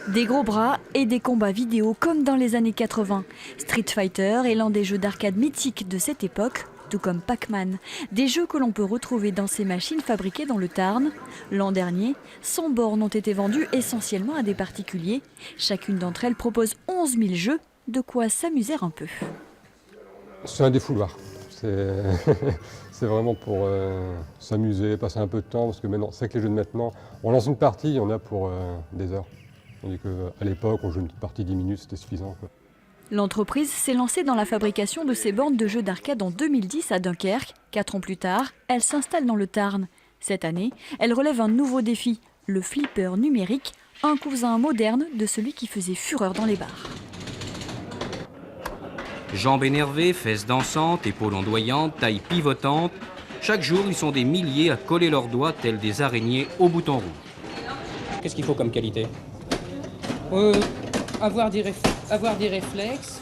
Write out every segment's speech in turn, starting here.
Des gros bras et des combats vidéo comme dans les années 80. Street Fighter est l'un des jeux d'arcade mythiques de cette époque, tout comme Pac-Man. Des jeux que l'on peut retrouver dans ces machines fabriquées dans le Tarn. L'an dernier, 100 bornes ont été vendues essentiellement à des particuliers. Chacune d'entre elles propose 11 000 jeux, de quoi s'amuser un peu. C'est un défouloir. C'est vraiment pour s'amuser, passer un peu de temps, parce que maintenant, c'est que les jeux de maintenant, on lance une partie, il y en a pour des heures. Tandis qu'à l'époque, on jouait une partie 10 minutes, c'était suffisant, quoi. L'entreprise s'est lancée dans la fabrication de ces bornes de jeux d'arcade en 2010 à Dunkerque. 4 ans plus tard, elle s'installe dans le Tarn. Cette année, elle relève un nouveau défi, le flipper numérique, un cousin moderne de celui qui faisait fureur dans les bars. Jambes énervées, fesses dansantes, épaules ondoyantes, taille pivotante. Chaque jour, ils sont des milliers à coller leurs doigts tels des araignées au bouton rouge. Qu'est-ce qu'il faut comme qualité ? Avoir des réflexes.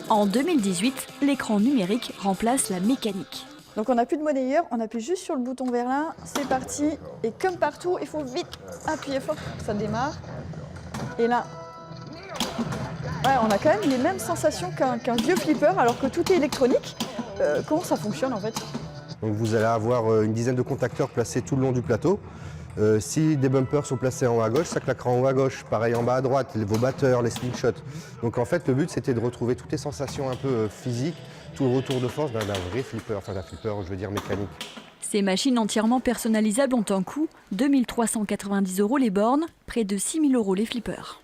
En 2018, l'écran numérique remplace la mécanique. Donc on n'a plus de monnayeur, on appuie juste sur le bouton vert là, c'est parti. Et comme partout, il faut vite appuyer fort, ça démarre. Et là, ouais, on a quand même les mêmes sensations qu'un vieux flipper alors que tout est électronique. Comment ça fonctionne en fait? Donc vous allez avoir une dizaine de contacteurs placés tout le long du plateau. Si des bumpers sont placés en haut à gauche, ça claquera en haut à gauche. Pareil en bas à droite, vos batteurs, les slingshots. Donc en fait, le but c'était de retrouver toutes les sensations un peu physiques, tout le retour de force d'un vrai flipper, enfin d'un flipper, je veux dire mécanique. Ces machines entièrement personnalisables ont un coût, 2 390 € les bornes, près de 6 000 € les flippers.